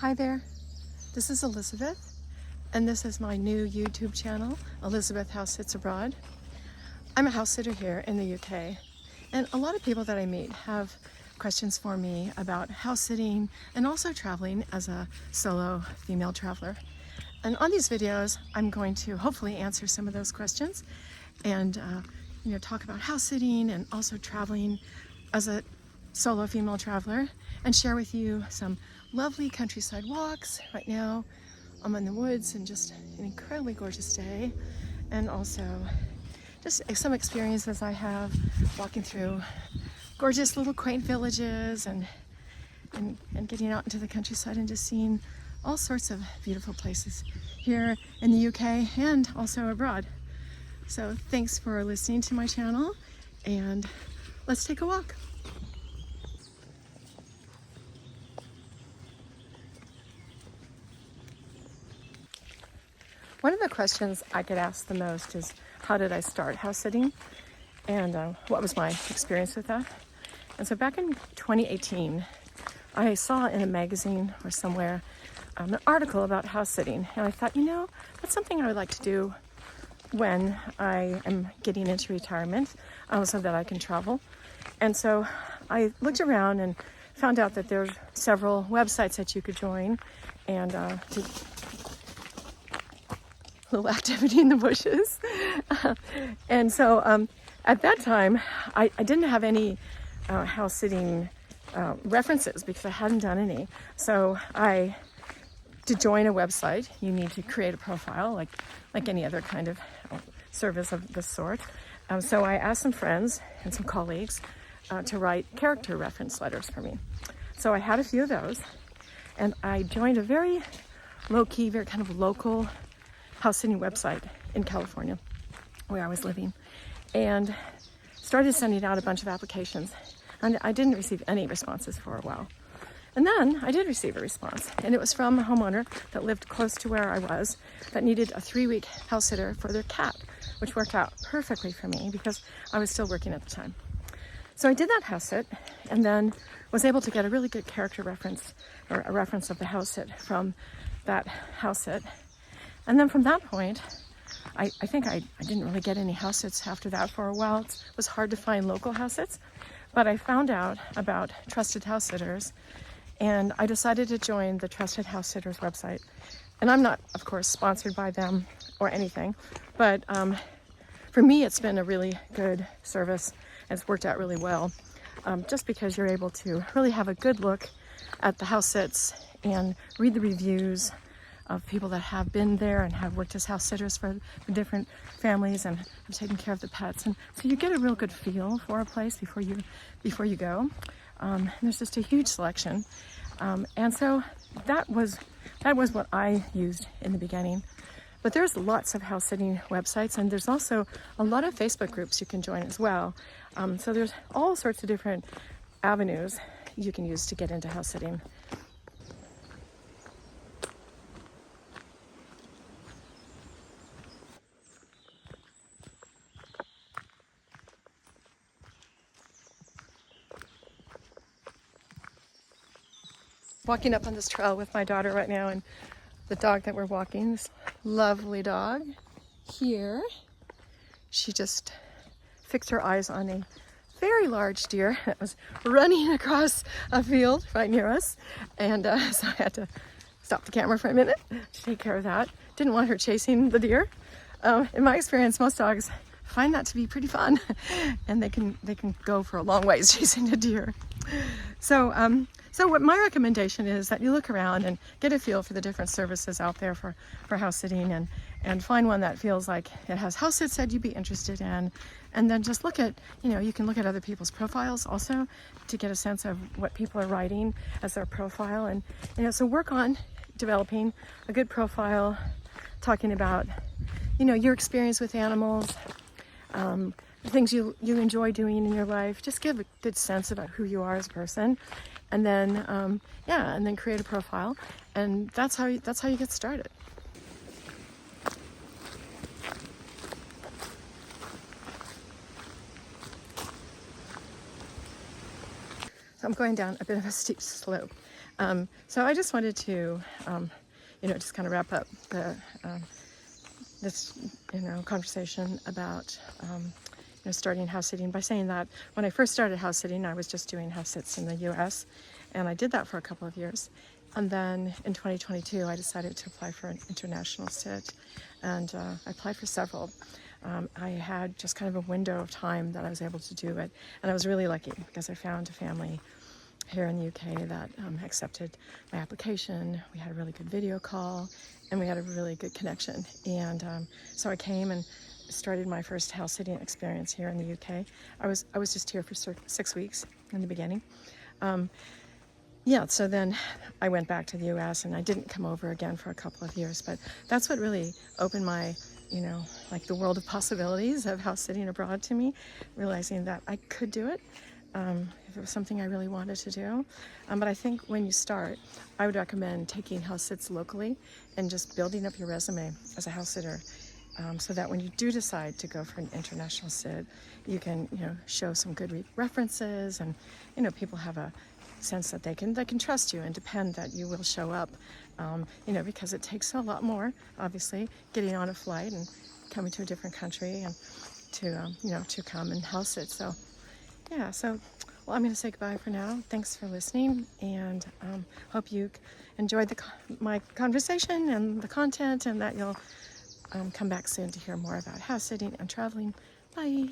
Hi there, this is Elizabeth, and this is my new YouTube channel, Elizabeth House Sits Abroad. I'm a house sitter here in the UK, and a lot of people that I meet have questions for me about house sitting and also traveling as a solo female traveler. And on these videos, I'm going to hopefully answer some of those questions and talk about house sitting and also traveling as a solo female traveler and share with you some lovely countryside walks. Right now I'm in the woods and just an incredibly gorgeous day, and also just some experiences I have walking through gorgeous little quaint villages and getting out into the countryside and just seeing all sorts of beautiful places here in the UK and also abroad. So thanks for listening to my channel, and let's take a walk. One of the questions I get asked the most is, how did I start house sitting? And what was my experience with that? And so back in 2018, I saw in a magazine or somewhere an article about house sitting. And I thought, that's something I would like to do when I am getting into retirement, so that I can travel. And so I looked around and found out that there's several websites that you could join, and little activity in the bushes. And so at that time, I didn't have any house sitting references because I hadn't done any. So to join a website, you need to create a profile like any other kind of service of this sort. So I asked some friends and some colleagues to write character reference letters for me. So I had a few of those, and I joined a very low-key, very kind of local house sitting website in California where I was living, and started sending out a bunch of applications, and I didn't receive any responses for a while. And then I did receive a response, and it was from a homeowner that lived close to where I was that needed a 3-week house sitter for their cat, which worked out perfectly for me because I was still working at the time. So I did that house sit, and then was able to get a really good character reference, or a reference of the house sit from that house sit. And then from that point, I think I didn't really get any house sits after that for a while. It was hard to find local house sits, but I found out about Trusted House Sitters, and I decided to join the Trusted House Sitters website. And I'm not, of course, sponsored by them or anything, but for me, it's been a really good service, and it's worked out really well, just because you're able to really have a good look at the house sits and read the reviews of people that have been there and have worked as house sitters for different families and have taken care of the pets. And so you get a real good feel for a place before you go. There's just a huge selection. And so that was what I used in the beginning. But there's lots of house sitting websites, and there's also a lot of Facebook groups you can join as well. So there's all sorts of different avenues you can use to get into house sitting. Walking up on this trail with my daughter right now, and the dog that we're walking, this lovely dog here, she just fixed her eyes on a very large deer that was running across a field right near us, and so I had to stop the camera for a minute to take care of that. Didn't want her chasing the deer. In my experience, most dogs find that to be pretty fun, and they can go for a long ways chasing a deer. So what my recommendation is that you look around and get a feel for the different services out there for house sitting, and find one that feels like it has house sits that you'd be interested in, and then just look at, you can look at other people's profiles also to get a sense of what people are writing as their profile, and so work on developing a good profile, talking about, your experience with animals, the things you enjoy doing in your life. Just give a good sense about who you are as a person, and then and then create a profile, and that's how you get started. So I'm going down a bit of a steep slope, So I just wanted to, just kind of wrap up this, conversation about, starting house sitting by saying that when I first started house sitting, I was just doing house sits in the U.S., and I did that for a couple of years. And then in 2022, I decided to apply for an international sit, and I applied for several. I had just kind of a window of time that I was able to do it, and I was really lucky because I found a family here in the UK that accepted my application. We had a really good video call, and we had a really good connection. And so I came and started my first house sitting experience here in the UK. I was just here for 6 weeks in the beginning. So then I went back to the US, and I didn't come over again for a couple of years, but that's what really opened my, like the world of possibilities of house sitting abroad to me, realizing that I could do it if it was something I really wanted to do. But I think when you start, I would recommend taking house sits locally and just building up your resume as a house sitter, so that when you do decide to go for an international sit, you can, show some good references, and, people have a sense that they can trust you and depend that you will show up, because it takes a lot more, obviously, getting on a flight and coming to a different country and to come and house sit. So I'm going to say goodbye for now. Thanks for listening, and hope you enjoyed my conversation and the content, and that you'll come back soon to hear more about house sitting and traveling. Bye.